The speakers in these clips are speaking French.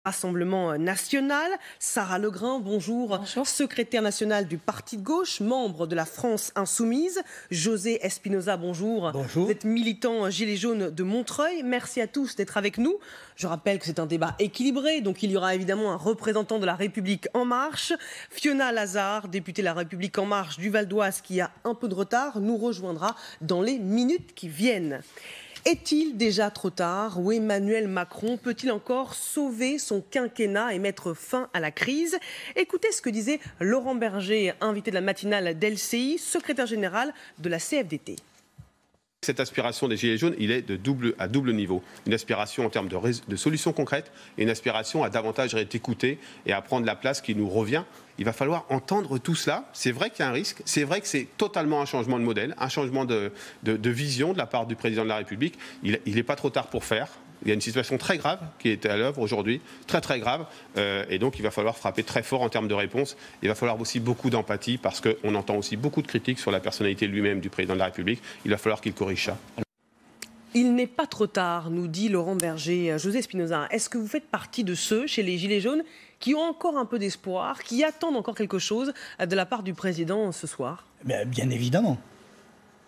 Rassemblement national. Sarah Legrain, bonjour. Bonjour. Secrétaire nationale du Parti de gauche, membre de la France Insoumise. José Espinosa, bonjour. Bonjour. Vous êtes militant Gilets jaunes de Montreuil. Merci à tous d'être avec nous. Je rappelle que c'est un débat équilibré, donc il y aura évidemment un représentant de La République En Marche. Fiona Lazard, députée de La République En Marche du Val d'Oise, qui a un peu de retard, nous rejoindra dans les minutes qui viennent. Est-il déjà trop tard ou Emmanuel Macron peut-il encore sauver son quinquennat et mettre fin à la crise? Écoutez ce que disait Laurent Berger, invité de la matinale d'LCI, secrétaire général de la CFDT. Cette aspiration des Gilets jaunes, il est à double niveau. Une aspiration en termes de solutions concrètes et une aspiration à davantage être écouté et à prendre la place qui nous revient. Il va falloir entendre tout cela. C'est vrai qu'il y a un risque. C'est vrai que c'est totalement un changement de modèle, un changement de vision de la part du président de la République. Il n'est pas trop tard pour faire. Il y a une situation très grave qui est à l'œuvre aujourd'hui, très très grave, et donc il va falloir frapper très fort en termes de réponse. Il va falloir aussi beaucoup d'empathie parce qu'on entend aussi beaucoup de critiques sur la personnalité lui-même du président de la République. Il va falloir qu'il corrige ça. Il n'est pas trop tard, nous dit Laurent Berger. José Espinosa, est-ce que vous faites partie de ceux, chez les Gilets jaunes, qui ont encore un peu d'espoir, qui attendent encore quelque chose de la part du président ce soir? Bien évidemment.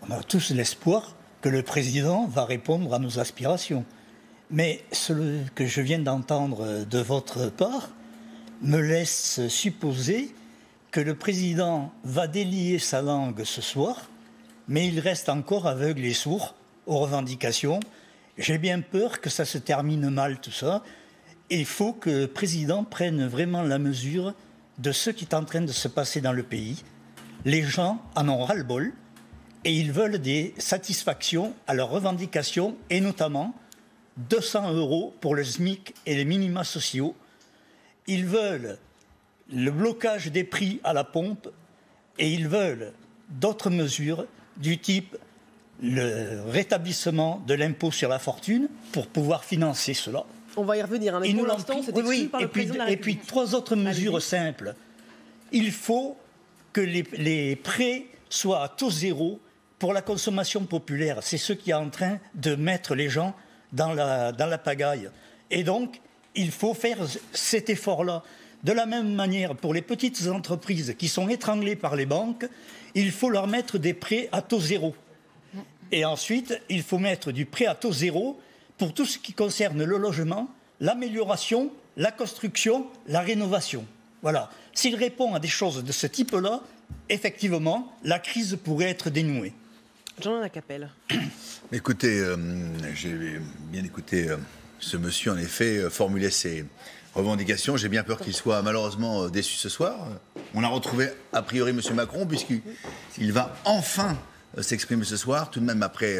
On a tous l'espoir que le président va répondre à nos aspirations. Mais ce que je viens d'entendre de votre part me laisse supposer que le président va délier sa langue ce soir, mais il reste encore aveugle et sourd aux revendications. J'ai bien peur que ça se termine mal tout ça. Il faut que le président prenne vraiment la mesure de ce qui est en train de se passer dans le pays. Les gens en ont ras-le-bol et ils veulent des satisfactions à leurs revendications et notamment 200 € pour le SMIC et les minima sociaux. Ils veulent le blocage des prix à la pompe et ils veulent d'autres mesures du type le rétablissement de l'impôt sur la fortune pour pouvoir financer cela. On va y revenir, mais pour l'instant, c'est exclu par le président de la République. Et puis, 3 autres mesures simples. Il faut que les prêts soient à taux zéro pour la consommation populaire. C'est ce qui est en train de mettre les gens dans la pagaille. Et donc, il faut faire cet effort-là. De la même manière, pour les petites entreprises qui sont étranglées par les banques, il faut leur mettre des prêts à taux zéro. Et ensuite, il faut mettre du prêt à taux zéro pour tout ce qui concerne le logement, l'amélioration, la construction, la rénovation. Voilà. S'il répond à des choses de ce type-là, effectivement, la crise pourrait être dénouée. Jean Lacapelle. Écoutez, j'ai bien écouté ce monsieur, en effet, formuler ses revendications. J'ai bien peur qu'il soit malheureusement déçu ce soir. On a retrouvé, a priori, M. Macron, puisqu'il va enfin s'exprimer ce soir, tout de même après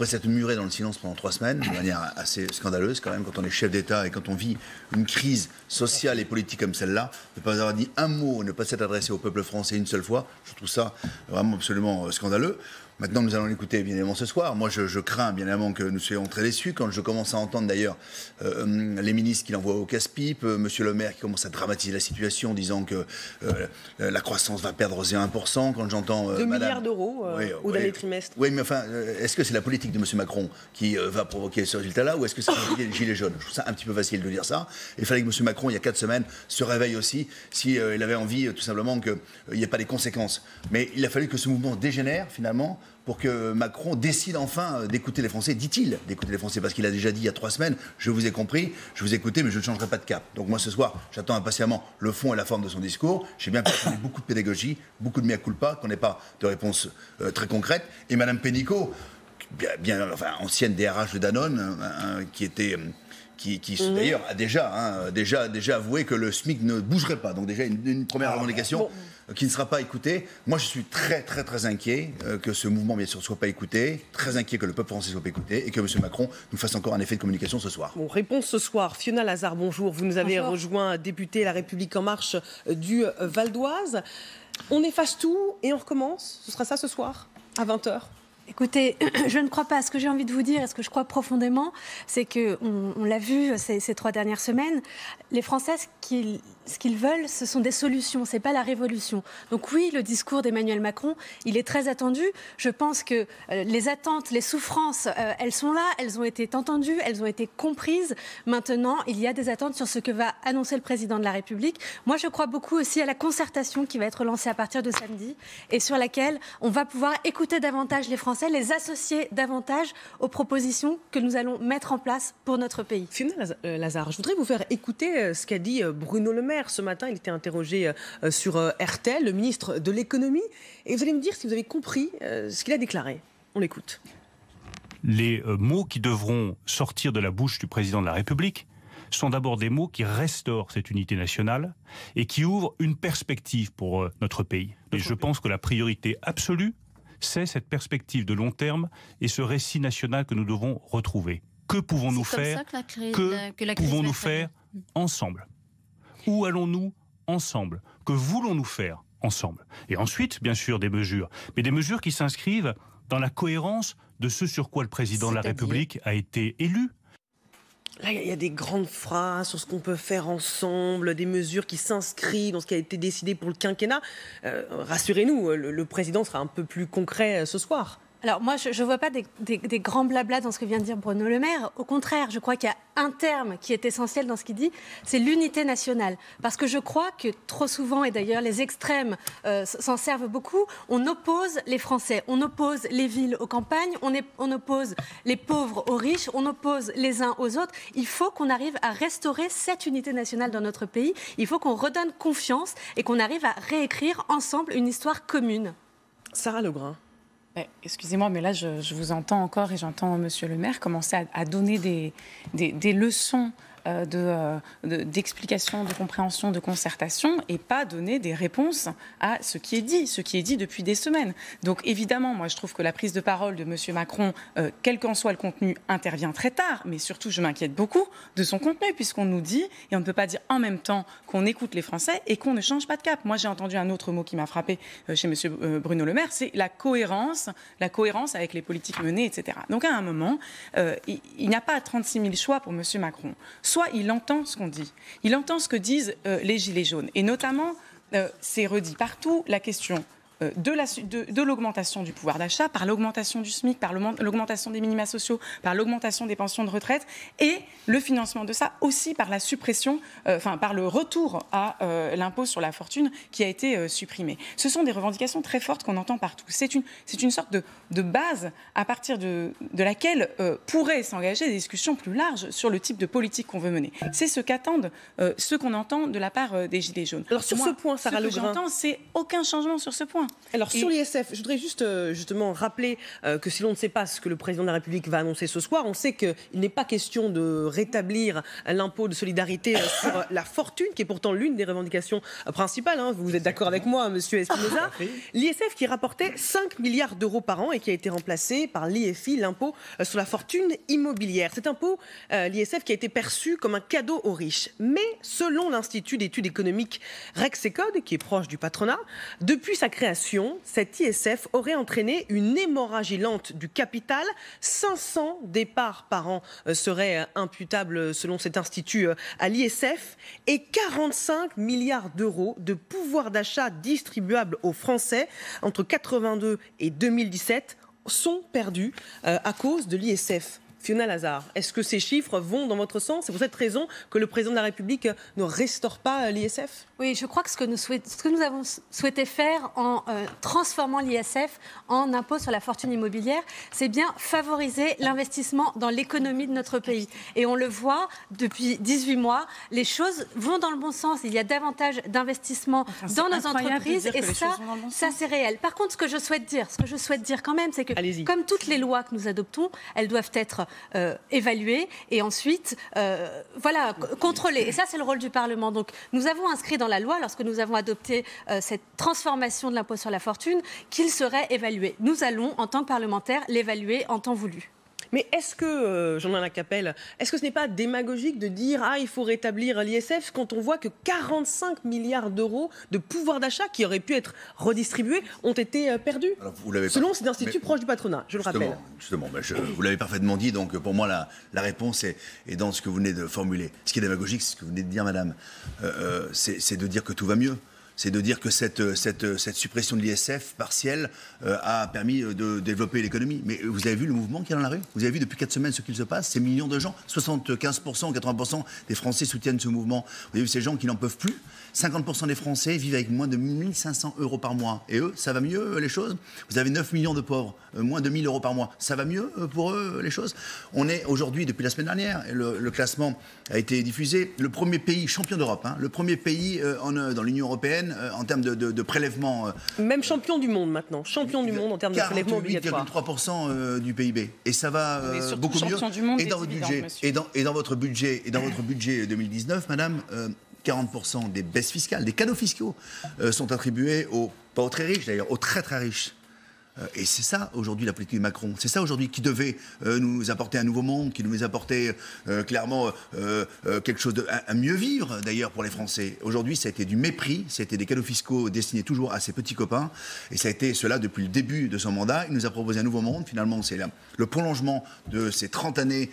s'être muré dans le silence pendant 3 semaines, de manière assez scandaleuse quand même, quand on est chef d'État et quand on vit une crise sociale et politique comme celle-là, ne pas avoir dit un mot, ne pas s'être adressé au peuple français une seule fois, je trouve ça vraiment absolument scandaleux. Maintenant, nous allons l'écouter, bien évidemment, ce soir. Moi, je crains, bien évidemment, que nous soyons très déçus. Quand je commence à entendre, d'ailleurs, les ministres qui l'envoient au casse-pipe, Monsieur le maire qui commence à dramatiser la situation, disant que la croissance va perdre 1%. Quand j'entends 2 milliards d'euros au dernier trimestre. Oui, mais enfin, est-ce que c'est la politique de Monsieur Macron qui va provoquer ce résultat-là, ou est-ce que c'est la politique des Gilets jaunes? Je trouve ça un petit peu facile de dire ça. Il fallait que Monsieur Macron, il y a 4 semaines, se réveille aussi, s'il avait envie, tout simplement, qu'il n'y ait pas des conséquences. Mais il a fallu que ce mouvement dégénère, finalement, pour que Macron décide enfin d'écouter les Français, dit-il, d'écouter les Français, parce qu'il a déjà dit il y a 3 semaines, je vous ai compris, je vous ai écouté, mais je ne changerai pas de cap. Donc moi ce soir, j'attends impatiemment le fond et la forme de son discours. J'ai bien peur qu'on ait beaucoup de pédagogie, beaucoup de mea culpa, qu'on n'ait pas de réponse très concrète. Et Madame Pénicaud, enfin, ancienne DRH de Danone, qui d'ailleurs a déjà avoué que le SMIC ne bougerait pas. Donc déjà une première revendication qui ne sera pas écoutée. Moi je suis très très très inquiet que ce mouvement bien sûr ne soit pas écouté, très inquiet que le peuple français ne soit pas écouté et que M. Macron nous fasse encore un effet de communication ce soir. Bon, réponse ce soir. Fiona Lazard, bonjour. Vous nous avez rejoint, député La République En Marche du Val d'Oise. On efface tout et on recommence. Ce sera ça ce soir à 20h. Écoutez, je ne crois pas. Ce que j'ai envie de vous dire et ce que je crois profondément, c'est qu'on l'a vu ces 3 dernières semaines, les Français, ce qu'ils veulent, ce sont des solutions, ce n'est pas la révolution. Donc oui, le discours d'Emmanuel Macron, il est très attendu. Je pense que les attentes, les souffrances, elles sont là, elles ont été entendues, elles ont été comprises. Maintenant, il y a des attentes sur ce que va annoncer le président de la République. Moi, je crois beaucoup aussi à la concertation qui va être lancée à partir de samedi et sur laquelle on va pouvoir écouter davantage les Français, les associer davantage aux propositions que nous allons mettre en place pour notre pays. Fiona Lazard, je voudrais vous faire écouter ce qu'a dit Bruno Le Maire ce matin. Il était interrogé sur RTL, le ministre de l'économie. Et vous allez me dire si vous avez compris ce qu'il a déclaré. On l'écoute. Les mots qui devront sortir de la bouche du président de la République sont d'abord des mots qui restaurent cette unité nationale et qui ouvrent une perspective pour notre pays. Et je pense que la priorité absolue, c'est cette perspective de long terme et ce récit national que nous devons retrouver. Que pouvons-nous faire ensemble? Où allons-nous ensemble? Que voulons-nous faire ensemble? Et ensuite, bien sûr, des mesures, mais des mesures qui s'inscrivent dans la cohérence de ce sur quoi le président de la République a été élu. Là, il y a des grandes phrases sur ce qu'on peut faire ensemble, des mesures qui s'inscrivent dans ce qui a été décidé pour le quinquennat. Rassurez-nous, le président sera un peu plus concret ce soir. Alors moi, je ne vois pas des grands blablas dans ce que vient de dire Bruno Le Maire. Au contraire, je crois qu'il y a un terme qui est essentiel dans ce qu'il dit, c'est l'unité nationale. Parce que je crois que trop souvent, et d'ailleurs les extrêmes s'en servent beaucoup, on oppose les Français, on oppose les villes aux campagnes, on oppose les pauvres aux riches, on oppose les uns aux autres. Il faut qu'on arrive à restaurer cette unité nationale dans notre pays. Il faut qu'on redonne confiance et qu'on arrive à réécrire ensemble une histoire commune. Sarah Lebrun. Excusez-moi, mais là, je vous entends encore et j'entends Monsieur le maire commencer à donner des leçons d'explication, de compréhension, de concertation et pas donner des réponses à ce qui est dit depuis des semaines. Donc évidemment, moi je trouve que la prise de parole de M. Macron, quel qu'en soit le contenu, intervient très tard, mais surtout je m'inquiète beaucoup de son contenu puisqu'on nous dit, et on ne peut pas dire en même temps qu'on écoute les Français et qu'on ne change pas de cap. Moi j'ai entendu un autre mot qui m'a frappé chez M. Bruno Le Maire, c'est la cohérence avec les politiques menées, etc. Donc à un moment, il n'y a pas 36 000 choix pour M. Macron. Soit il entend ce qu'on dit, il entend ce que disent les Gilets jaunes. Et notamment, c'est redit partout, la question de l'augmentation du pouvoir d'achat, par l'augmentation du SMIC, par l'augmentation des minima sociaux, par l'augmentation des pensions de retraite et le financement de ça aussi par la suppression, par le retour à l'impôt sur la fortune qui a été supprimé. Ce sont des revendications très fortes qu'on entend partout. C'est une sorte de base à partir de laquelle pourraient s'engager des discussions plus larges sur le type de politique qu'on veut mener. C'est ce qu'attendent, ce qu'on entend de la part des Gilets jaunes. Alors sur ce point, Sarah Lebrun, ce que j'entends, c'est aucun changement sur ce point. Alors sur l'ISF, je voudrais juste justement rappeler que si l'on ne sait pas ce que le président de la République va annoncer ce soir, on sait qu'il n'est pas question de rétablir l'impôt de solidarité sur la fortune, qui est pourtant l'une des revendications principales. Hein. Vous êtes d'accord avec moi, monsieur Espinosa. L'ISF qui rapportait 5 milliards d'euros par an et qui a été remplacé par l'IFI, l'impôt sur la fortune immobilière. Cet impôt, l'ISF, qui a été perçu comme un cadeau aux riches. Mais selon l'Institut d'études économiques Rexecode, qui est proche du patronat, depuis sa création, cet ISF aurait entraîné une hémorragie lente du capital. 500 départs par an seraient imputables, selon cet institut, à l'ISF. Et 45 milliards d'euros de pouvoir d'achat distribuables aux Français entre 1982 et 2017 sont perdus à cause de l'ISF. Fiona Lazard, est-ce que ces chiffres vont dans votre sens? C'est pour cette raison que le président de la République ne restaure pas l'ISF? Oui, je crois que ce que nous avons souhaité faire en transformant l'ISF en impôt sur la fortune immobilière, c'est bien favoriser l'investissement dans l'économie de notre pays. Et on le voit depuis 18 mois, les choses vont dans le bon sens. Il y a davantage d'investissements dans nos entreprises et ça c'est réel. Par contre, ce que je souhaite dire quand même, c'est que comme toutes les lois que nous adoptons, elles doivent être évaluées et ensuite contrôlées. Et ça, c'est le rôle du Parlement. Donc, nous avons inscrit dans la loi, lorsque nous avons adopté cette transformation de l'impôt sur la fortune, qu'il serait évalué. Nous allons, en tant que parlementaires, l'évaluer en temps voulu. Mais est-ce que, Jean-Alain Capelle, est-ce que ce n'est pas démagogique de dire il faut rétablir l'ISF quand on voit que 45 milliards d'euros de pouvoir d'achat qui auraient pu être redistribués ont été perdus? Alors, vous l'avez selon ces instituts proches du patronat, je le rappelle. Justement, vous l'avez parfaitement dit, donc pour moi la réponse est dans ce que vous venez de formuler. Ce qui est démagogique, c'est ce que vous venez de dire, madame, c'est de dire que tout va mieux. C'est de dire que cette suppression de l'ISF partielle a permis de développer l'économie. Mais vous avez vu le mouvement qu'il y a dans la rue? Vous avez vu depuis 4 semaines ce qu'il se passe? Ces millions de gens, 75%, 80% des Français soutiennent ce mouvement. Vous avez vu ces gens qui n'en peuvent plus? 50% des Français vivent avec moins de 1 500 euros par mois. Et eux, ça va mieux les choses? Vous avez 9 millions de pauvres, moins de 1 000 euros par mois. Ça va mieux pour eux les choses? On est aujourd'hui, depuis la semaine dernière, le classement a été diffusé, le premier pays champion d'Europe, le premier pays dans l'Union européenne en termes de prélèvement. Même champion du monde maintenant, champion du monde en termes de prélèvement obligatoire. 48,3% du PIB. Et ça va beaucoup mieux. Et dans votre budget, et dans votre budget 2019, madame, 40% des baisses fiscales, des cadeaux fiscaux sont attribués pas aux très riches d'ailleurs, aux très très riches. Et c'est ça aujourd'hui la politique de Macron. C'est ça aujourd'hui qui devait nous apporter un nouveau monde, qui nous apporter clairement quelque chose à mieux vivre d'ailleurs pour les Français. Aujourd'hui, ça a été du mépris, ça a été des cadeaux fiscaux destinés toujours à ses petits copains. Et ça a été cela depuis le début de son mandat. Il nous a proposé un nouveau monde. Finalement, c'est le prolongement de ces 30 années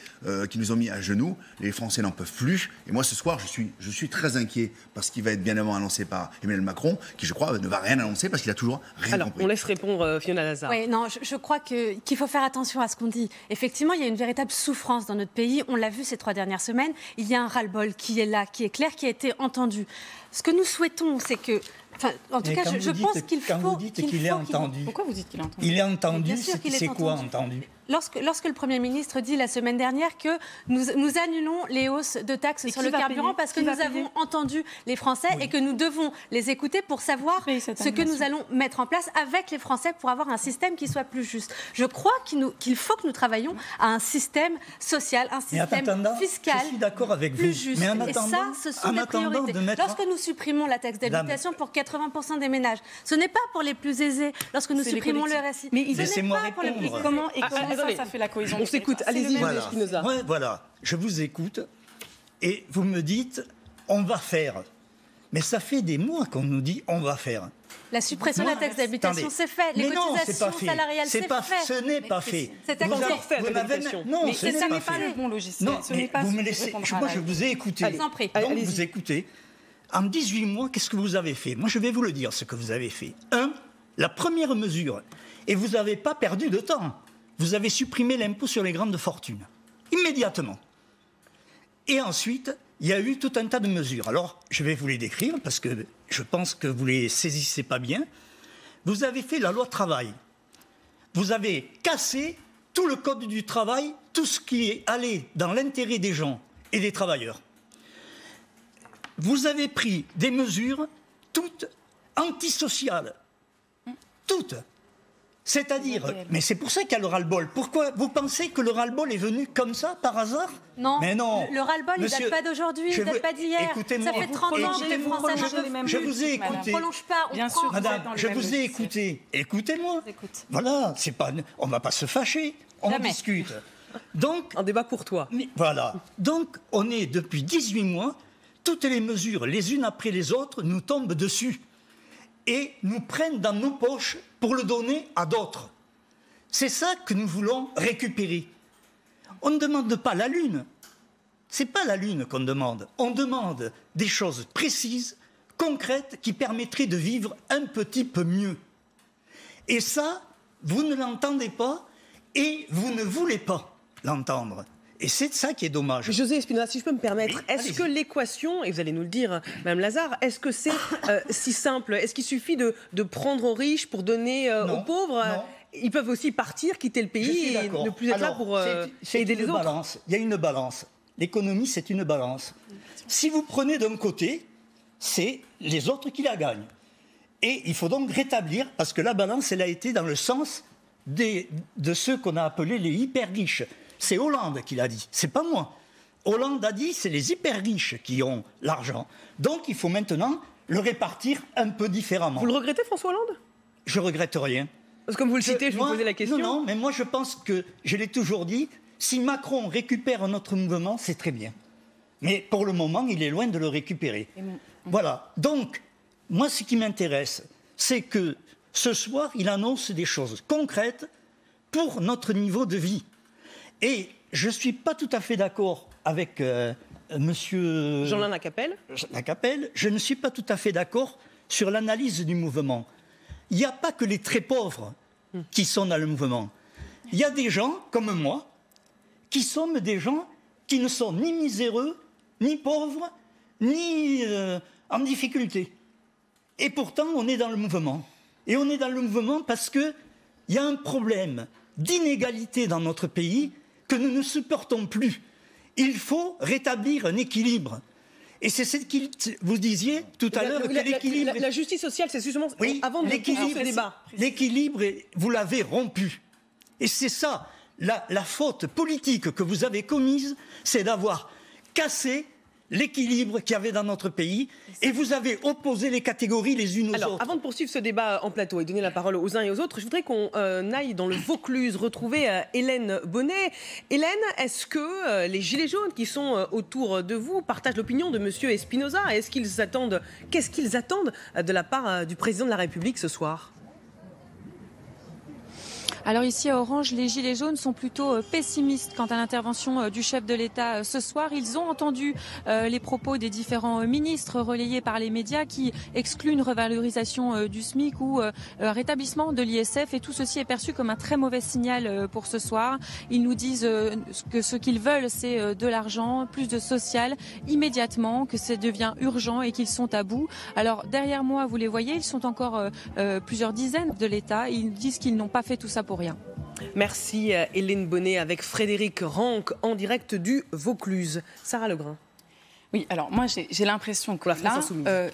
qui nous ont mis à genoux. Les Français n'en peuvent plus. Et moi, ce soir, je suis très inquiet parce qu'il va être bien avant annoncé par Emmanuel Macron, qui, je crois, ne va rien annoncer parce qu'il a toujours rien compris. On laisse répondre Fiona. Oui, non, je crois qu'il faut faire attention à ce qu'on dit. Effectivement, il y a une véritable souffrance dans notre pays. On l'a vu ces 3 dernières semaines. Il y a un ras-le-bol qui est là, qui est clair, qui a été entendu. Ce que nous souhaitons, c'est que... en tout cas, je pense qu'il faut... Quand vous dites qu'il est entendu... Pourquoi vous dites qu'il est entendu? Il est entendu, c'est quoi entendu? Lorsque le Premier ministre dit la semaine dernière que nous annulons les hausses de taxes sur le carburant parce que nous avons entendu les Français et que nous devons les écouter pour savoir ce que nous allons mettre en place avec les Français pour avoir un système qui soit plus juste. Je crois qu'il faut que nous travaillions à un système social, un système fiscal je suis d'accord avec plus vous. juste. Mais en attendant, et ça, ce sont des priorités. Lorsque nous supprimons la taxe d'habitation pour 80% des ménages, ce n'est pas pour les plus aisés. Lorsque nous supprimons le RSI, ce n'est pas pour les plus aisés. Comment ça fait la cohésion? On s'écoute, allez-y, Spinoza. Voilà, je vous écoute et vous me dites on va faire. Mais ça fait des mois qu'on nous dit on va faire. La suppression de la taxe d'habitation, c'est fait. Les cotisations salariales, c'est fait. Ce n'est pas fait. C'est encore fait, non, ce n'est pas le bon logiciel. Non, mais vous me laissez. Moi, je vous ai écouté. Donc, vous écoutez. En 18 mois, qu'est-ce que vous avez fait? Moi, je vais vous le dire, ce que vous avez fait. La première mesure, et vous n'avez pas perdu de temps. Vous avez supprimé l'impôt sur les grandes fortunes, immédiatement. Et ensuite, il y a eu tout un tas de mesures. Alors, je vais vous les décrire, parce que je pense que vous ne les saisissez pas bien. Vous avez fait la loi travail. Vous avez cassé tout le code du travail, tout ce qui est allé dans l'intérêt des gens et des travailleurs. Vous avez pris des mesures toutes antisociales. Toutes. C'est-à-dire, mais c'est pour ça qu'il y a le ras-le-bol. Pourquoi vous pensez que le ras-le-bol est venu comme ça, par hasard? Non, mais non. Le ras-le-bol, il ne date pas d'aujourd'hui, il ne date pas d'hier. Ça fait 30 ans que les Français n'en peuvent plus. Je vous ai écouté. On ne prolonge pas, on prend. Madame, je vous ai écouté. Écoutez-moi. Voilà, on ne va pas se fâcher. On discute. Donc, un débat courtois. Voilà. Donc, on est depuis 18 mois, toutes les mesures, les unes après les autres, nous tombent dessus. Et nous prennent dans nos poches pour le donner à d'autres. C'est ça que nous voulons récupérer. On ne demande pas la Lune. Ce n'est pas la Lune qu'on demande. On demande des choses précises, concrètes, qui permettraient de vivre un petit peu mieux. Et ça, vous ne l'entendez pas et vous ne voulez pas l'entendre. Et c'est ça qui est dommage. José Espinosa, si je peux me permettre, est-ce que l'équation, et vous allez nous le dire, Mme Lazare, est-ce que c'est si simple? Est-ce qu'il suffit de prendre aux riches pour donner aux pauvres? Non. Ils peuvent aussi partir, quitter le pays et ne plus être là pour aider les autres. Il y a une balance. L'économie, c'est une balance. Si vous prenez d'un côté, c'est les autres qui la gagnent. Et il faut donc rétablir, parce que la balance, elle a été dans le sens de ceux qu'on a appelés les hyper-riches. C'est Hollande qui l'a dit, c'est pas moi. Hollande a dit, c'est les hyper-riches qui ont l'argent. Donc il faut maintenant le répartir un peu différemment. Vous le regrettez, François Hollande? Je regrette rien. Parce que comme vous le citez, je vous posais la question. Non, mais moi je pense que, je l'ai toujours dit, si Macron récupère notre mouvement, c'est très bien. Mais pour le moment, il est loin de le récupérer. Voilà. Donc, moi, ce qui m'intéresse, c'est que ce soir, il annonce des choses concrètes pour notre niveau de vie. Et je ne suis pas tout à fait d'accord avec monsieur Jean-Lin Lacapelle. Je ne suis pas tout à fait d'accord sur l'analyse du mouvement. Il n'y a pas que les très pauvres qui sont dans le mouvement. Il y a des gens comme moi qui sommes des gens qui ne sont ni miséreux, ni pauvres, ni en difficulté. Et pourtant, on est dans le mouvement. Et on est dans le mouvement parce qu'il y a un problème d'inégalité dans notre pays que nous ne supportons plus. Il faut rétablir un équilibre. Et c'est ce que vous disiez tout à l'heure, que l'équilibre... La justice sociale, c'est justement... Oui, avant de poursuivre ce débat. L'équilibre, vous l'avez rompu. Et c'est ça, la faute politique que vous avez commise, c'est d'avoir cassé l'équilibre qu'il y avait dans notre pays, et vous avez opposé les catégories les unes aux autres. Avant de poursuivre ce débat en plateau et donner la parole aux uns et aux autres, je voudrais qu'on aille dans le Vaucluse retrouver Hélène Bonnet. Hélène, est-ce que les Gilets jaunes qui sont autour de vous partagent l'opinion de M. Espinosa? Qu'est-ce qu'ils attendent de la part du président de la République ce soir? Alors ici à Orange, les Gilets jaunes sont plutôt pessimistes quant à l'intervention du chef de l'État ce soir. Ils ont entendu les propos des différents ministres relayés par les médias qui excluent une revalorisation du SMIC ou rétablissement de l'ISF, et tout ceci est perçu comme un très mauvais signal pour ce soir. Ils nous disent que ce qu'ils veulent, c'est de l'argent, plus de social immédiatement, que ça devient urgent et qu'ils sont à bout. Alors derrière moi, vous les voyez, ils sont encore plusieurs dizaines de l'État. Ils disent qu'ils n'ont pas fait tout ça pour rien. Merci Hélène Bonnet avec Frédéric Ranck en direct du Vaucluse. Sarah Legrain. Oui, alors moi j'ai l'impression que là,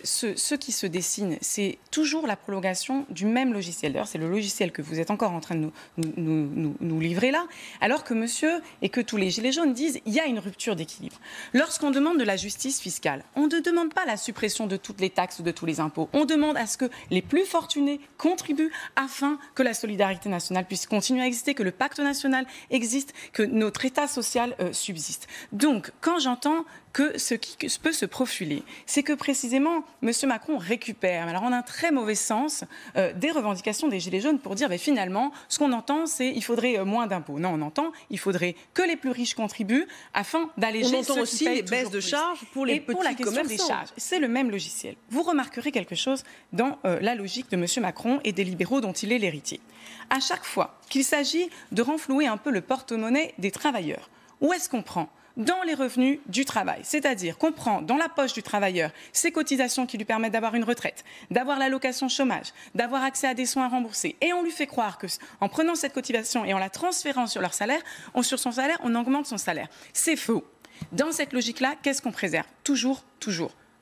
ce qui se dessine, c'est toujours la prolongation du même logiciel. D'ailleurs, c'est le logiciel que vous êtes encore en train de nous livrer là, alors que monsieur et que tous les Gilets jaunes disent il y a une rupture d'équilibre. Lorsqu'on demande de la justice fiscale, on ne demande pas la suppression de toutes les taxes ou de tous les impôts. On demande à ce que les plus fortunés contribuent afin que la solidarité nationale puisse continuer à exister, que le pacte national existe, que notre État social subsiste. Donc, quand j'entends que ce qui peut se profiler, c'est que précisément M. Macron récupère, alors en un très mauvais sens, des revendications des Gilets jaunes pour dire finalement, ce qu'on entend, c'est qu'il faudrait moins d'impôts. Non, on entend il faudrait que les plus riches contribuent afin d'alléger on entend aussi les baisses de charges pour les petits commerçants. Et pour la question des charges, c'est le même logiciel. Vous remarquerez quelque chose dans la logique de M. Macron et des libéraux dont il est l'héritier. À chaque fois qu'il s'agit de renflouer un peu le porte-monnaie des travailleurs, où est-ce qu'on prend ? Dans les revenus du travail. C'est-à-dire qu'on prend dans la poche du travailleur ses cotisations qui lui permettent d'avoir une retraite, d'avoir l'allocation chômage, d'avoir accès à des soins remboursés. Et on lui fait croire qu'en prenant cette cotisation et en la transférant sur leur salaire, sur son salaire, on augmente son salaire. C'est faux. Dans cette logique-là, qu'est-ce qu'on préserve ? Toujours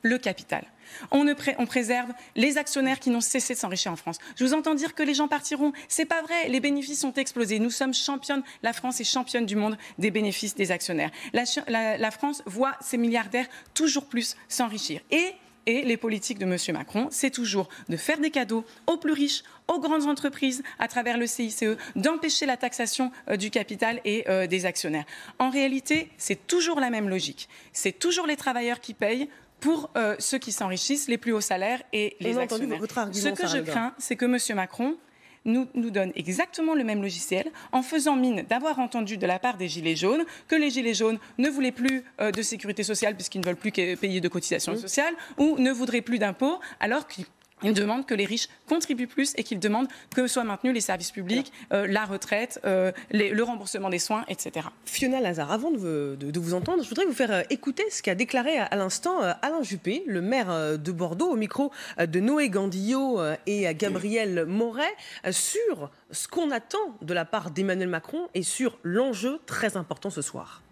le capital. On préserve les actionnaires qui n'ont cessé de s'enrichir en France. Je vous entends dire que les gens partiront. C'est pas vrai. Les bénéfices ont explosé. Nous sommes championnes. La France est championne du monde des bénéfices des actionnaires. La France voit ses milliardaires toujours plus s'enrichir. Et les politiques de M. Macron, c'est toujours de faire des cadeaux aux plus riches, aux grandes entreprises à travers le CICE, d'empêcher la taxation du capital et des actionnaires. En réalité, c'est toujours la même logique. C'est toujours les travailleurs qui payent pour ceux qui s'enrichissent, les plus hauts salaires et les actionnaires. Ce que je crains, c'est que M. Macron nous donne exactement le même logiciel en faisant mine d'avoir entendu de la part des Gilets jaunes que les Gilets jaunes ne voulaient plus de sécurité sociale puisqu'ils ne veulent plus payer de cotisations sociales ou ne voudraient plus d'impôts alors qu'ils demandent que les riches contribuent plus et qu'ils demandent que soient maintenus les services publics, la retraite, le remboursement des soins, etc. Fiona Lazare, avant de vous entendre, je voudrais vous faire écouter ce qu'a déclaré à l'instant Alain Juppé, le maire de Bordeaux, au micro de Noé Gandillot et Gabriel Moret, sur ce qu'on attend de la part d'Emmanuel Macron et sur l'enjeu très important ce soir.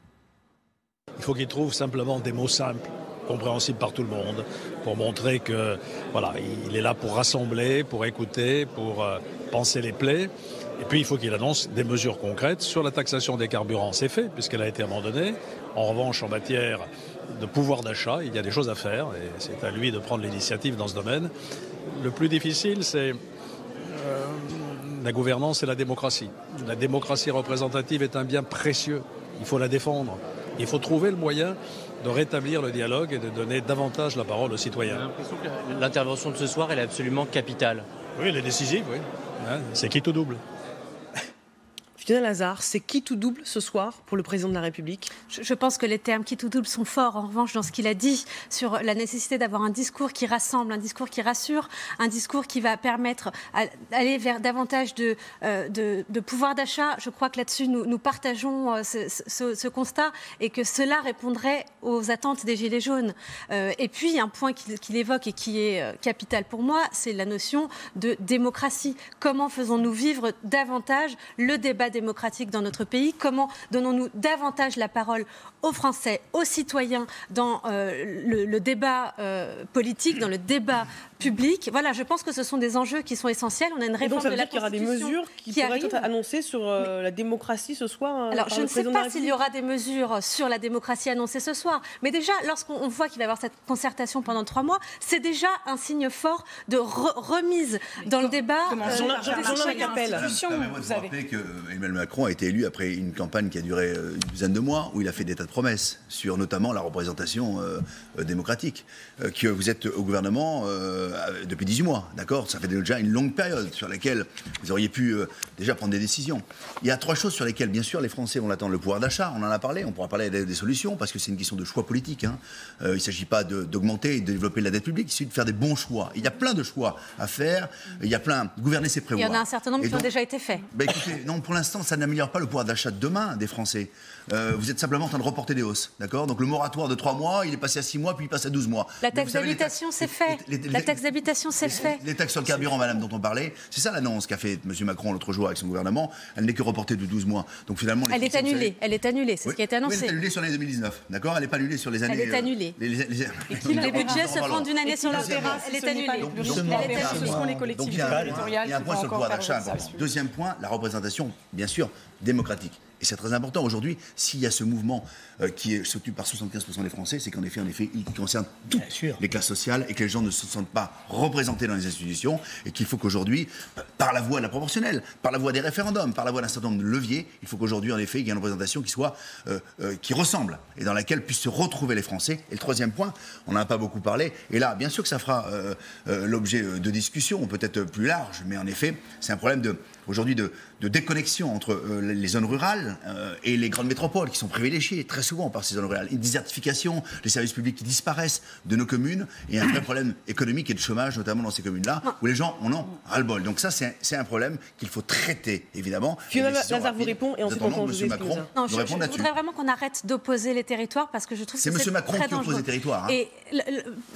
Il faut qu'il trouve simplement des mots simples, compréhensibles par tout le monde, pour montrer que voilà, il est là pour rassembler, pour écouter, pour penser les plaies. Et puis il faut qu'il annonce des mesures concrètes sur la taxation des carburants. C'est fait, puisqu'elle a été abandonnée. En revanche, en matière de pouvoir d'achat, il y a des choses à faire, et c'est à lui de prendre l'initiative dans ce domaine. Le plus difficile, c'est la gouvernance et la démocratie. La démocratie représentative est un bien précieux. il faut la défendre. Il faut trouver le moyen de rétablir le dialogue et de donner davantage la parole aux citoyens. J'ai l'impression que l'intervention de ce soir, elle est absolument capitale. Oui, elle est décisive, oui. C'est qui tout double. Fiona Lazare, c'est qui tout double ce soir pour le président de la République? Je pense que les termes qui tout double sont forts. En revanche, dans ce qu'il a dit sur la nécessité d'avoir un discours qui rassemble, un discours qui rassure, un discours qui va permettre d'aller vers davantage de pouvoir d'achat, je crois que là-dessus, nous partageons ce constat et que cela répondrait aux attentes des Gilets jaunes. Et puis, un point qu'il évoque et qui est capital pour moi, c'est la notion de démocratie. Comment faisons-nous vivre davantage le débat démocratique dans notre pays? Comment donnons-nous davantage la parole aux Français, aux citoyens dans le débat politique, dans le débat public? Voilà, je pense que ce sont des enjeux qui sont essentiels. On a une réforme donc ça veut de la dire qu'il y aura des Constitution mesures qui pourraient être annoncées sur la démocratie ce soir. Alors, je ne sais pas s'il y aura des mesures sur la démocratie annoncées ce soir, mais déjà, lorsqu'on voit qu'il va y avoir cette concertation pendant 3 mois, c'est déjà un signe fort de remise dans le débat. Vous rappelez que Emmanuel Macron a été élu après une campagne qui a duré une douzaine de mois, où il a fait des tas de promesses sur notamment la représentation démocratique. Que vous êtes au gouvernement depuis 18 mois, d'accord? Ça fait déjà une longue période sur laquelle vous auriez pu déjà prendre des décisions. Il y a 3 choses sur lesquelles, bien sûr, les Français vont l'attendre. Le pouvoir d'achat, on en a parlé, on pourra parler des solutions, parce que c'est une question de choix politique. Il ne s'agit pas d'augmenter et de développer la dette publique, il suffit de faire des bons choix. Il y a plein de choix à faire, il y a plein... Gouverner, c'est prévoir. Il y en a un certain nombre qui ont déjà été faits. Écoutez, non, pour l'instant, ça n'améliore pas le pouvoir d'achat de demain des Français. Vous êtes simplement en train de reporter des hausses, d'accord? Donc le moratoire de 3 mois, il est passé à 6 mois, puis il passe à 12 mois. La taxe d'habitation, c'est fait. La taxe d'habitation, c'est fait. Les taxes sur le carburant, madame, dont on parlait, c'est ça l'annonce qu'a fait M. Macron l'autre jour avec son gouvernement. Elle n'est que reportée de 12 mois. Donc finalement, elle est annulée. Elle est annulée, c'est ce qui a été annoncé. Oui, elle est annulée sur l'année 2019, d'accord? Elle n'est pas annulée sur les années... Elle est annulée. Les budgets se font d'une année sur l'autre. Elle est annulée. Ce sont les collectivités territoriales. Il y a un point sur le pouvoir d'achat. Deuxième point, la représentation, bien sûr, démocratique. Et c'est très important aujourd'hui, s'il y a ce mouvement qui est soutenu par 75% des Français, c'est qu'en effet, il concerne toutes les classes sociales et que les gens ne se sentent pas représentés dans les institutions et qu'il faut qu'aujourd'hui, par la voie de la proportionnelle, par la voie des référendums, par la voie d'un certain nombre de leviers, il faut qu'aujourd'hui, en effet, il y ait une représentation qui ressemble et dans laquelle puissent se retrouver les Français. Et le troisième point, on n'en a pas beaucoup parlé, et là, bien sûr que ça fera l'objet de discussions peut-être plus larges, mais en effet, c'est un problème aujourd'hui de déconnexion entre les zones rurales et les grandes métropoles qui sont privilégiées très souvent par ces zones rurales. Une désertification, les services publics qui disparaissent de nos communes et un vrai problème économique et de chômage, notamment dans ces communes-là, où les gens en ont ras-le-bol. Donc ça, c'est un problème qu'il faut traiter, évidemment. Fiona Lazare vous répond et ensuite on entend M. Macron. Non, je voudrais vraiment qu'on arrête d'opposer les territoires parce que je trouve que c'est très dangereux. C'est M. Macron qui oppose les territoires. Et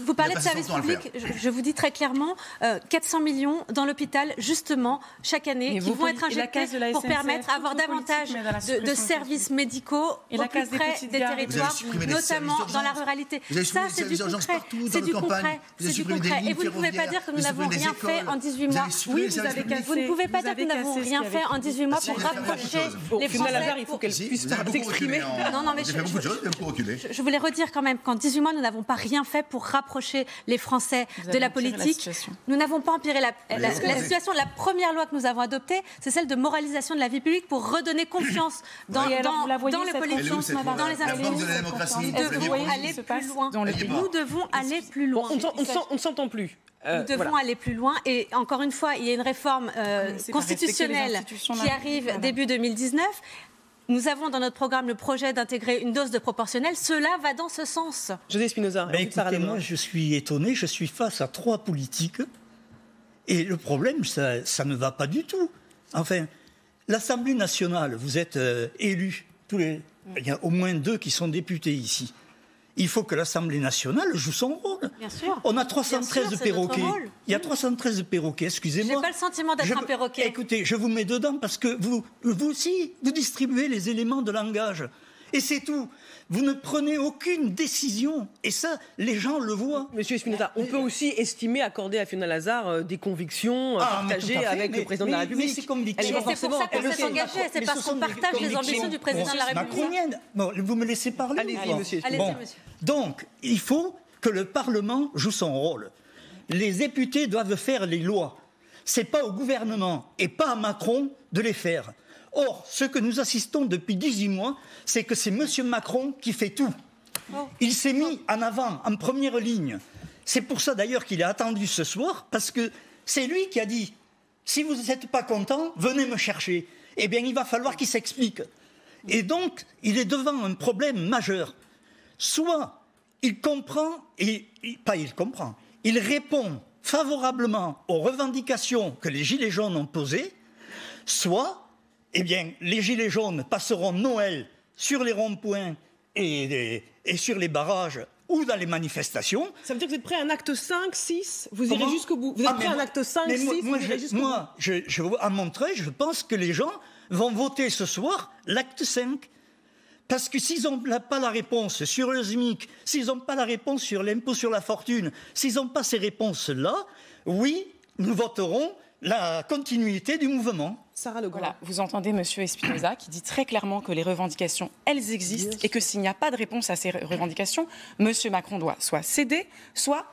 vous parlez de services publics, je vous dis très clairement, 400 millions dans l'hôpital, justement, chaque année, qui vont être injectés pour permettre d'avoir davantage de services médicaux au plus près des territoires, notamment dans la ruralité. Ça, c'est du concret. C'est du concret. C'est du concret. Et vous ne pouvez pas dire que nous n'avons rien fait en 18 mois. Oui, vous ne pouvez pas dire que nous n'avons rien fait en 18 mois pour rapprocher les Français. Il faut qu'elle puisse s'exprimer. Non, mais je voulais redire quand même qu'en 18 mois, nous n'avons pas rien fait pour rapprocher les Français de la politique. Nous n'avons pas empiré la situation. La première loi que nous avons adoptée, c'est celle de moralisation de la vie publique pour redonner confiance dans le politique, dans les institutions. Nous devons aller plus loin. Nous devons aller plus loin. On ne s'entend plus. Nous devons aller plus loin et encore une fois, il y a une réforme constitutionnelle qui arrive début 2019. Nous avons dans notre programme le projet d'intégrer une dose de proportionnelle. Cela va dans ce sens. José Spinoza. Écoutez, moi, je suis étonné. Je suis face à 3 politiques. Et le problème, ça ne va pas du tout. Enfin, l'Assemblée nationale, vous êtes élus. Il y a au moins 2 qui sont députés ici. Il faut que l'Assemblée nationale joue son rôle. Bien sûr. On a 313 perroquets. Il y a 313 perroquets, excusez-moi. Je n'ai pas le sentiment d'être un perroquet. Écoutez, je vous mets dedans parce que vous aussi, vous distribuez les éléments de langage. Et c'est tout. Vous ne prenez aucune décision. Et ça, les gens le voient. Monsieur Spinoza, on peut aussi estimer, accorder à Fiona Lazare des convictions partagées avec le président de la République. C'est pour ça qu'on s'est engagé. C'est parce qu'on partage les ambitions du président de la République. Bon, vous me laissez parler. Allez-y, monsieur. Donc, il faut que le Parlement joue son rôle. Les députés doivent faire les lois. Ce n'est pas au gouvernement et pas à Macron de les faire. Or, ce que nous assistons depuis 18 mois, c'est que c'est M. Macron qui fait tout. Il s'est mis en avant, en première ligne. C'est pour ça d'ailleurs qu'il est attendu ce soir, parce que c'est lui qui a dit « Si vous n'êtes pas content, venez me chercher ». Eh bien, il va falloir qu'il s'explique. Et donc, il est devant un problème majeur. Soit il comprend, il répond favorablement aux revendications que les Gilets jaunes ont posées, soit, eh bien, les Gilets jaunes passeront Noël sur les ronds-points et sur les barrages ou dans les manifestations. Ça veut dire que vous êtes prêt à un acte 5, 6 ? Vous irez jusqu'au bout. Vous êtes prêt à un acte 5, 6 à Montreuil, je pense que les gens vont voter ce soir l'acte 5. Parce que s'ils n'ont pas la réponse sur le SMIC, s'ils n'ont pas la réponse sur l'impôt sur la fortune, s'ils n'ont pas ces réponses-là, oui, nous voterons la continuité du mouvement. Sarah Legrand. Voilà, vous entendez M. Espinosa qui dit très clairement que les revendications, elles existent et que s'il n'y a pas de réponse à ces revendications, M. Macron doit soit céder, soit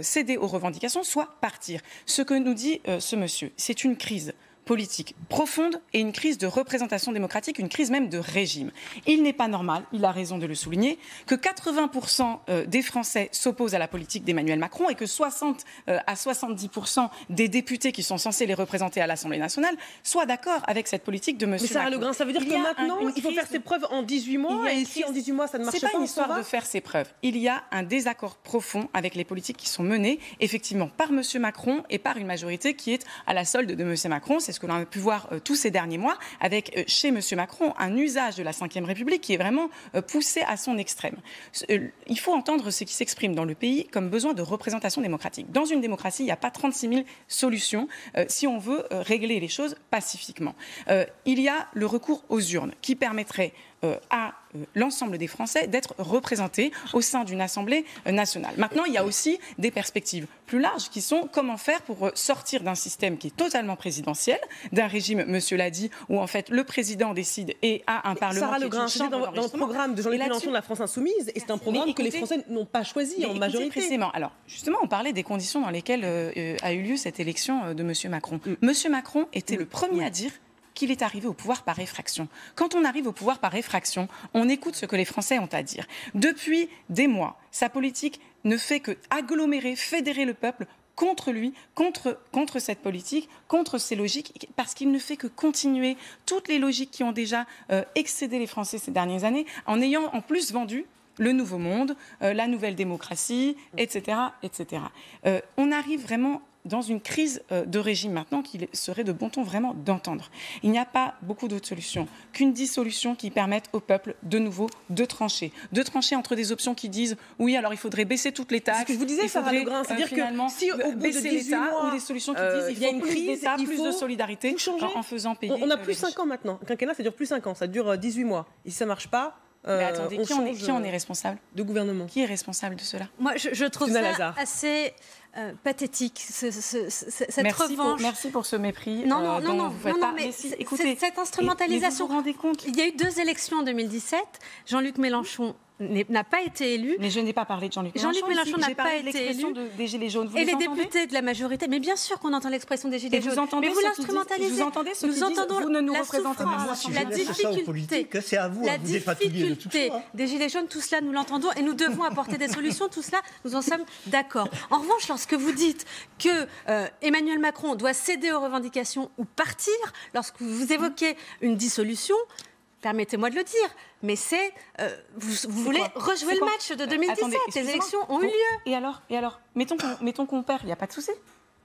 céder aux revendications, soit partir. Ce que nous dit ce monsieur, c'est une crise politique profonde et une crise de représentation démocratique, une crise même de régime. Il n'est pas normal, il a raison de le souligner, que 80% des Français s'opposent à la politique d'Emmanuel Macron et que 60 à 70% des députés qui sont censés les représenter à l'Assemblée nationale soient d'accord avec cette politique de M. Macron. Mais Sarah Legrand, ça veut dire que maintenant, il faut faire ses preuves en 18 mois et si en 18 mois ça ne marche pas, c'est pas une histoire de faire ses preuves. Il y a un désaccord profond avec les politiques qui sont menées, effectivement, par M. Macron et par une majorité qui est à la solde de M. Macron. C'est ce que l'on a pu voir tous ces derniers mois, avec chez M. Macron un usage de la Ve République qui est vraiment poussé à son extrême. Il faut entendre ce qui s'exprime dans le pays comme besoin de représentation démocratique. Dans une démocratie, il n'y a pas 36 000 solutions si on veut régler les choses pacifiquement. Il y a le recours aux urnes qui permettrait à l'ensemble des Français d'être représentés au sein d'une Assemblée nationale. Maintenant, il y a aussi des perspectives plus larges qui sont comment faire pour sortir d'un système qui est totalement présidentiel, d'un régime, monsieur l'a dit, où en fait le président décide et a un parlement Sarah qui Legrand, est une chambre dans le programme de Jean-Luc Mélenchon de la France Insoumise, et c'est un programme que les Français n'ont pas choisi en majorité. Précisément. Alors, justement, on parlait des conditions dans lesquelles a eu lieu cette élection de monsieur Macron. Monsieur Macron était le premier à dire qu'il est arrivé au pouvoir par effraction. Quand on arrive au pouvoir par effraction, on écoute ce que les Français ont à dire. Depuis des mois, sa politique ne fait que agglomérer, fédérer le peuple contre lui, contre cette politique, contre ses logiques, parce qu'il ne fait que continuer toutes les logiques qui ont déjà excédé les Français ces dernières années, en ayant en plus vendu le nouveau monde, la nouvelle démocratie, etc. etc. On arrive vraiment dans une crise de régime maintenant qu'il serait de bon ton vraiment d'entendre. Il n'y a pas beaucoup d'autres solutions qu'une dissolution qui permette au peuple de nouveau de trancher entre des options qui disent oui, alors il faudrait baisser toutes les taxes. C'est ce que je vous disais, Sarah Legrand, c'est-à-dire que si au bout de 18 mois, ou des solutions qui disent il y a une crise d'État, plus de solidarité en faisant payer. On a plus 5 ans maintenant. Un quinquennat, ça dure plus 5 ans, ça dure 18 mois. Et si ça ne marche pas, mais attendez, qui en est responsable de gouvernement? Qui est responsable de cela? Moi, je trouve ça assez pathétique, cette revanche. Merci pour ce mépris. Non, mais écoutez, cette instrumentalisation. Vous vous rendez compte? Il y a eu 2 élections en 2017. Jean-Luc Mélenchon n'a pas été élu. Mais je n'ai pas parlé de Jean-Luc Mélenchon. Jean-Luc Mélenchon n'a pas été élu. Des Gilets jaunes. Vous et les entendez? députés de la majorité. Mais bien sûr qu'on entend l'expression des Gilets jaunes. Mais vous l'instrumentalisez. Vous entendez ce qu'ils disent? Vous ne nous représentez pas. La difficulté, c'est à vous, la difficulté des Gilets jaunes, tout cela nous l'entendons et nous devons apporter des solutions. Tout cela, nous en sommes d'accord. En revanche, lorsque vous dites que Emmanuel Macron doit céder aux revendications ou partir, lorsque vous évoquez une dissolution, permettez-moi de le dire, mais vous voulez rejouer le match de 2017. Attendez, les élections ont eu lieu. Et alors mettons qu'on perd, il n'y a pas de souci.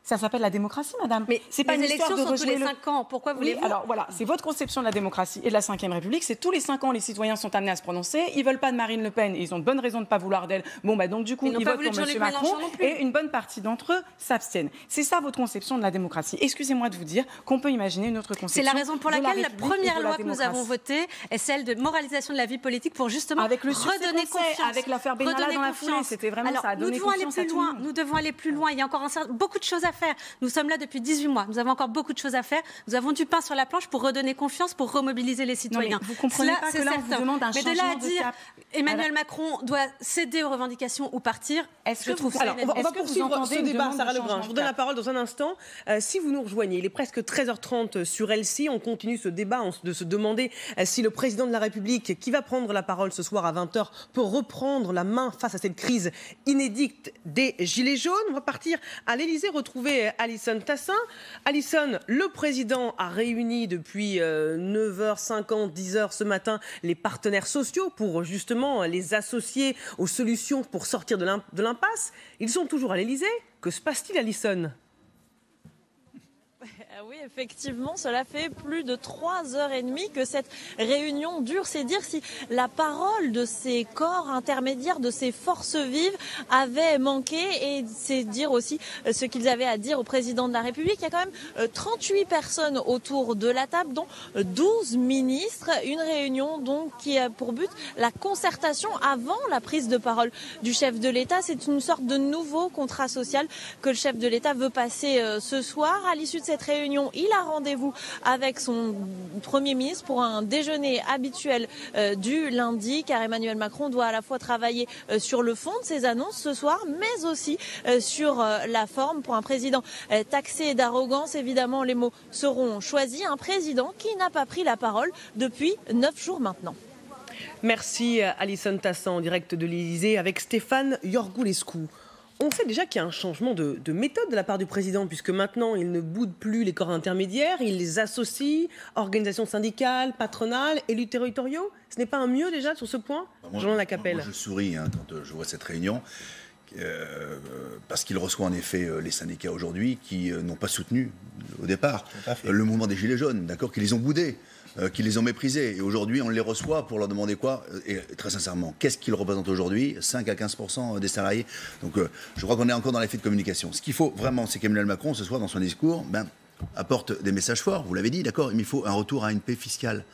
Ça s'appelle la démocratie, madame. Mais c'est pas les une élections histoire de sont tous les 5 ans. Pourquoi voulez-vous? Alors voilà, c'est votre conception de la démocratie et de la Ve République. C'est tous les 5 ans, les citoyens sont amenés à se prononcer. Ils veulent pas de Marine Le Pen et ils ont de bonnes raisons de pas vouloir d'elle. Bon, donc du coup, ils votent pour M. Macron et une bonne partie d'entre eux s'abstiennent. C'est ça votre conception de la démocratie. Excusez-moi de vous dire qu'on peut imaginer une autre conception. C'est la raison pour laquelle la première loi que nous avons votée est celle de moralisation de la vie politique pour justement redonner confiance. Avec l'affaire Benalla dans la foulée, c'était vraiment ça a donné confiance à tout le monde. Nous devons aller plus loin. Il y a encore beaucoup de choses à faire. Nous sommes là depuis 18 mois. Nous avons encore beaucoup de choses à faire. Nous avons du pain sur la planche pour redonner confiance, pour remobiliser les citoyens. Non, vous comprenez pas que là, on vous demande un changement de là à de dire cap. Emmanuel Macron doit céder aux revendications ou partir, je trouve ça Alors, on va poursuivre ce débat, Sarah Legrain. Je vous donne la parole dans un instant. Si vous nous rejoignez, il est presque 13h30 sur LCI. On continue ce débat de se demander si le président de la République, qui va prendre la parole ce soir à 20h, peut reprendre la main face à cette crise inédite des Gilets jaunes. On va partir à l'Élysée, retrouver Alison Tassin. Alison, le président a réuni depuis 9h50, 10h ce matin les partenaires sociaux pour justement les associer aux solutions pour sortir de l'impasse. Ils sont toujours à l'Élysée. Que se passe-t-il, Alison ? Oui, effectivement, cela fait plus de 3h30 que cette réunion dure. C'est dire si la parole de ces corps intermédiaires, de ces forces vives avait manqué, et c'est dire aussi ce qu'ils avaient à dire au président de la République. Il y a quand même 38 personnes autour de la table, dont 12 ministres. Une réunion donc qui a pour but la concertation avant la prise de parole du chef de l'État. C'est une sorte de nouveau contrat social que le chef de l'État veut passer ce soir. À l'issue de cette réunion, il a rendez-vous avec son Premier ministre pour un déjeuner habituel du lundi, car Emmanuel Macron doit à la fois travailler sur le fond de ses annonces ce soir, mais aussi sur la forme. Pour un président taxé d'arrogance, évidemment, les mots seront choisis. Un président qui n'a pas pris la parole depuis 9 jours maintenant. Merci Alison Tassin en direct de l'Élysée avec Stéphane Iorgulescu. On sait déjà qu'il y a un changement de méthode de la part du président, puisque maintenant, il ne boude plus les corps intermédiaires, il les associe, organisations syndicales, patronales, élus territoriaux. Ce n'est pas un mieux déjà sur ce point, Jean Lacapelle? Moi, je souris quand je vois cette réunion, parce qu'il reçoit en effet les syndicats aujourd'hui qui n'ont pas soutenu au départ le mouvement des Gilets jaunes, d'accord, qui les ont boudés. Qui les ont méprisés. Et aujourd'hui, on les reçoit pour leur demander quoi? Et très sincèrement, qu'est-ce qu'ils représentent aujourd'hui? 5 à 15% des salariés. Donc je crois qu'on est encore dans l'effet de communication. Ce qu'il faut vraiment, c'est qu'Emmanuel Macron, ce soir, dans son discours, apporte des messages forts, vous l'avez dit, d'accord, mais il faut un retour à une paix fiscale,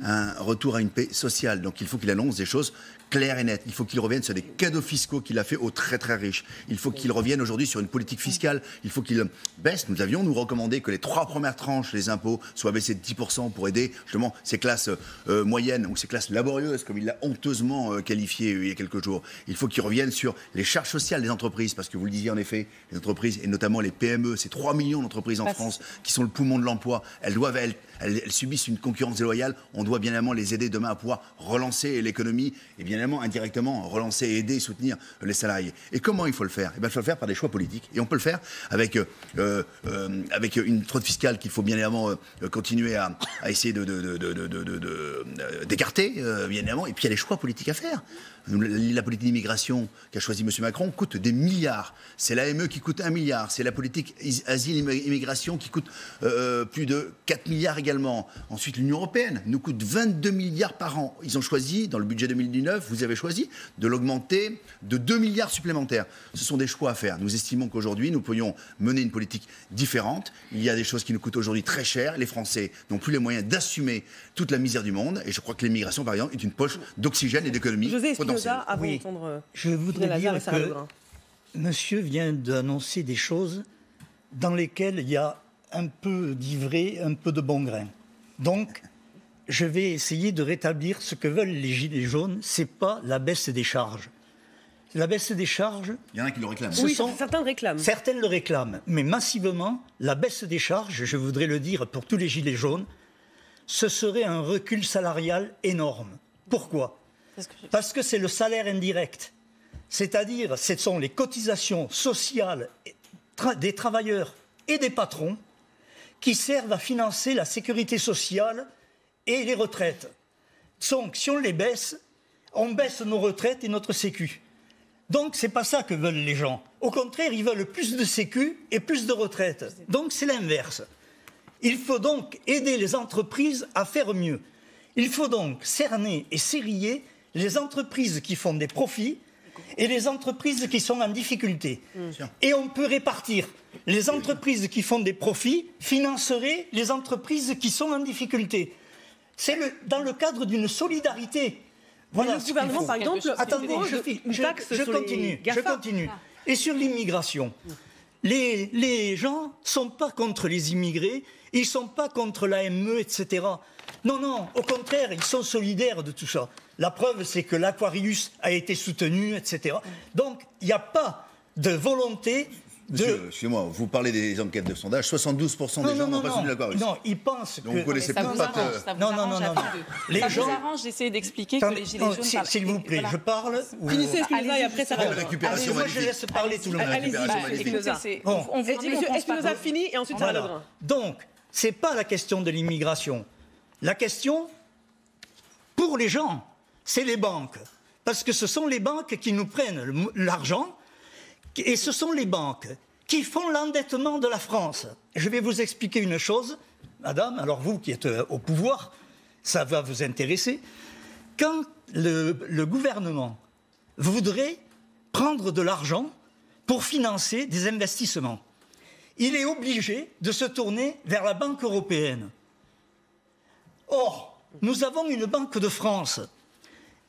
un retour à une paix sociale. Donc il faut qu'il annonce des choses claires et nettes. Il faut qu'il revienne sur des cadeaux fiscaux qu'il a fait aux très très riches. Il faut qu'il revienne aujourd'hui sur une politique fiscale. Il faut qu'il baisse. Nous avions recommandé que les 3 premières tranches des impôts soient baissées de 10% pour aider justement ces classes moyennes ou ces classes laborieuses, comme il l'a honteusement qualifié il y a quelques jours. Il faut qu'il revienne sur les charges sociales des entreprises, parce que vous le disiez en effet, les entreprises, et notamment les PME, ces 3 millions d'entreprises en France qui sont le poumon de l'emploi, elles subissent une concurrence déloyale. On doit bien évidemment les aider demain à pouvoir relancer l'économie et bien évidemment indirectement relancer, aider et soutenir les salariés. Et comment il faut le faire? Il faut le faire par des choix politiques. Et on peut le faire avec une fraude fiscale qu'il faut bien évidemment continuer à essayer d'écarter, bien évidemment. Et puis il y a les choix politiques à faire. La politique d'immigration qu'a choisi M. Macron coûte des milliards. C'est l'AME qui coûte 1 milliard. C'est la politique asile-immigration qui coûte plus de 4 milliards également. Ensuite, l'Union européenne nous coûte 22 milliards par an. Ils ont choisi, dans le budget 2019, vous avez choisi de l'augmenter de 2 milliards supplémentaires. Ce sont des choix à faire. Nous estimons qu'aujourd'hui, nous pourrions mener une politique différente. Il y a des choses qui nous coûtent aujourd'hui très cher. Les Français n'ont plus les moyens d'assumer toute la misère du monde. Et je crois que l'immigration, par exemple, est une poche d'oxygène et d'économie. Oui. Je voudrais dire que monsieur vient d'annoncer des choses dans lesquelles il y a un peu d'ivré, un peu de bon grain. Donc, je vais essayer de rétablir ce que veulent les Gilets jaunes. C'est pas la baisse des charges. La baisse des charges... Il y en a qui le réclament. Oui, certains le réclament. Certaines le réclament. Mais massivement, la baisse des charges, je voudrais le dire pour tous les Gilets jaunes, ce serait un recul salarial énorme. Pourquoi ? Parce que c'est le salaire indirect. C'est-à-dire, ce sont les cotisations sociales des travailleurs et des patrons qui servent à financer la sécurité sociale et les retraites. Donc, si on les baisse, on baisse nos retraites et notre sécu. Donc, c'est pas ça que veulent les gens. Au contraire, ils veulent plus de sécu et plus de retraites. Donc, c'est l'inverse. Il faut donc aider les entreprises à faire mieux. Il faut donc cerner et sérier les entreprises qui font des profits et les entreprises qui sont en difficulté. Et on peut répartir. Les entreprises qui font des profits financeraient les entreprises qui sont en difficulté. C'est dans le cadre d'une solidarité. Voilà, le gouvernement, par exemple, attendez, je continue. Et sur l'immigration, les gens ne sont pas contre les immigrés, ils ne sont pas contre l'AME, etc. Non, non, au contraire, ils sont solidaires de tout ça. La preuve, c'est que l'Aquarius a été soutenu, etc. Donc, il n'y a pas de volonté Monsieur, excusez-moi, vous parlez des enquêtes de sondage, 72% des gens n'ont pas soutenu l'Aquarius. Non, ils pensent que... Donc vous connaissez pas... Non. Ça vous arrange d'essayer d'expliquer que les Gilets jaunes... S'il vous plaît, je parle... Finissez Espinosa et après ça va. Récupération moi, je laisse parler tout le monde. Allez-y, Espinosa. On vous dit qu'on Espinosa finit et ensuite Sarah Legrand. Donc, ce n'est pas la question de l'immigration. La question, pour les gens, c'est les banques. Parce que ce sont les banques qui nous prennent l'argent et ce sont les banques qui font l'endettement de la France. Je vais vous expliquer une chose, madame, alors vous qui êtes au pouvoir, ça va vous intéresser. Quand le gouvernement voudrait prendre de l'argent pour financer des investissements, il est obligé de se tourner vers la Banque européenne. Or, nous avons une Banque de France.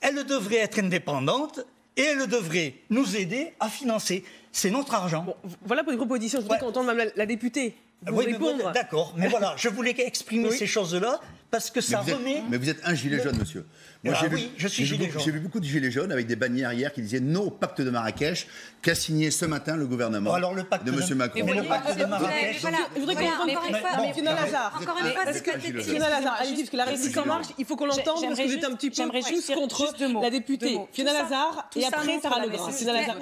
Elle devrait être indépendante et elle devrait nous aider à financer. C'est notre argent. Bon, voilà pour une proposition. Je voudrais qu'on entende Mme la députée vous répondre. D'accord, mais voilà, je voulais exprimer ces choses-là parce que ça remet... Mais vous êtes un gilet jaune, monsieur. Moi, je suis gilet jaune. J'ai vu beaucoup de gilets jaunes avec des bannières hier qui disaient non au pacte de Marrakech qu'a signé ce matin le gouvernement de M. Macron. Mais le pacte de Marrakech... Je voudrais qu'on entende Fiona Lazare. Encore une fois, Fiona Lazare, allez-y, parce que la République en marche, il faut qu'on l'entende parce que vous êtes un petit peu plus contre la députée. Fiona Lazare et après Sarah Legrand.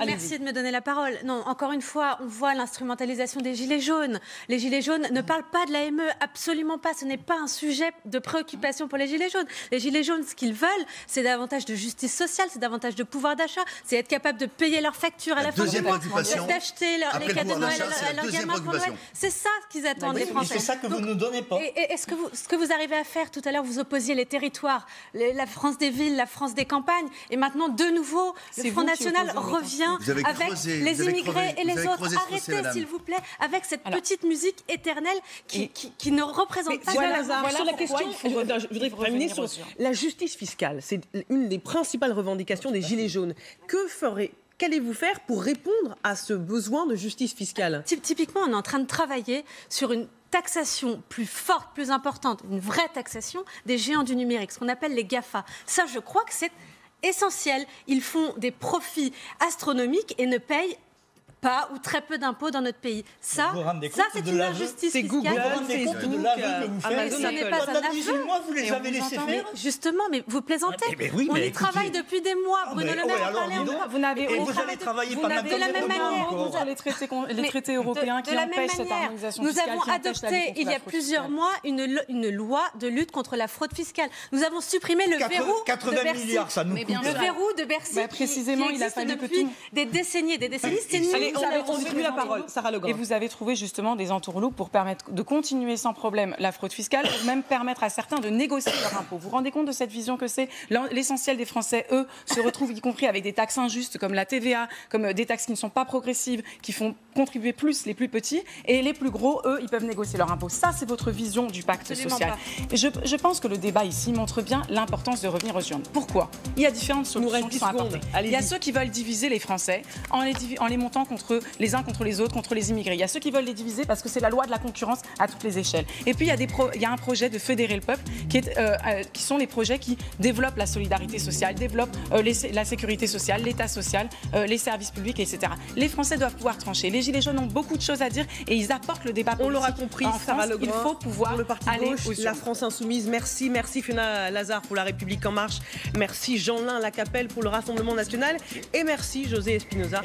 Merci de me donner la parole. Non, encore une fois, on voit l'instrumentalisation des Gilets jaunes. Les Gilets jaunes ne parlent pas de l'AME, absolument pas. Ce n'est pas un sujet de préoccupation pour les Gilets jaunes. Les Gilets jaunes, ce qu'ils veulent, c'est davantage de justice sociale, c'est davantage de pouvoir d'achat, c'est être capable de payer leurs factures à la fin du mois, d'acheter les cadeaux de Noël à leurs gamins pour Noël. C'est ça qu'ils attendent, les Français. C'est ça que vous ne nous donnez pas. Et ce que vous arrivez à faire, tout à l'heure, vous opposiez les territoires, la France des villes, la France des campagnes, et maintenant, de nouveau, le Front National revient avec les immigrés et les autres. Arrêtez, s'il vous plaît, avec cette petite musique éternelle qui ne représente pas... Sur la question, je voudrais terminer sur la justice fiscale. C'est une des principales revendications des Gilets jaunes. Qu'allez-vous faire pour répondre à ce besoin de justice fiscale ? Typiquement, on est en train de travailler sur une taxation plus forte, plus importante, une vraie taxation des géants du numérique, ce qu'on appelle les GAFA. Ça, je crois que c'est essentiel. Ils font des profits astronomiques et ne payent pas ou très peu d'impôts dans notre pays. Ça c'est une injustice fiscale. Google, Facebook, Amazon, ce n'est pas un aveu. Moi, vous les avez laissés faire. Justement, mais vous plaisantez. On y travaille depuis des mois. Bruno Le Maire en parlait en mois. Vous n'avez vous allez travailler pendant de la même manière les traités européens qui empêchent cette harmonisation fiscale. Nous avons adopté il y a plusieurs mois une loi de lutte contre la fraude fiscale. Nous avons supprimé le verrou de Bercy. Milliards, ça nous coûte. Le verrou de Bercy précisément, qui existe depuis des décennies. C'est nous. On dit plus la parole, Sarah Legrand. Et vous avez trouvé justement des entourloupes pour permettre de continuer sans problème la fraude fiscale, ou même permettre à certains de négocier leur impôt. Vous vous rendez compte de cette vision que c'est l'essentiel des Français, eux, se retrouvent y compris avec des taxes injustes comme la TVA, comme des taxes qui ne sont pas progressives, qui font contribuer plus les plus petits, et les plus gros, eux, ils peuvent négocier leur impôt. Ça, c'est votre vision du pacte social. Et je pense que le débat ici montre bien l'importance de revenir aux urnes. Pourquoi ? Il y a différentes solutions qui sont apportées. Il y a ceux qui veulent diviser les Français en les montant les uns contre les autres, contre les immigrés. Il y a ceux qui veulent les diviser parce que c'est la loi de la concurrence à toutes les échelles. Et puis il y a un projet de fédérer le peuple qui sont les projets qui développent la solidarité sociale, développent la sécurité sociale, l'État social, les services publics, etc. Les Français doivent pouvoir trancher. Les Gilets jaunes ont beaucoup de choses à dire et ils apportent le débat politique. On l'aura compris, Sarah Legrand, il faut pouvoir le parti aller gauche, la France insoumise. Merci Fiona Lazare pour La République en marche. Merci Jeanlin Lacapelle pour le Rassemblement national et merci José Espinosa.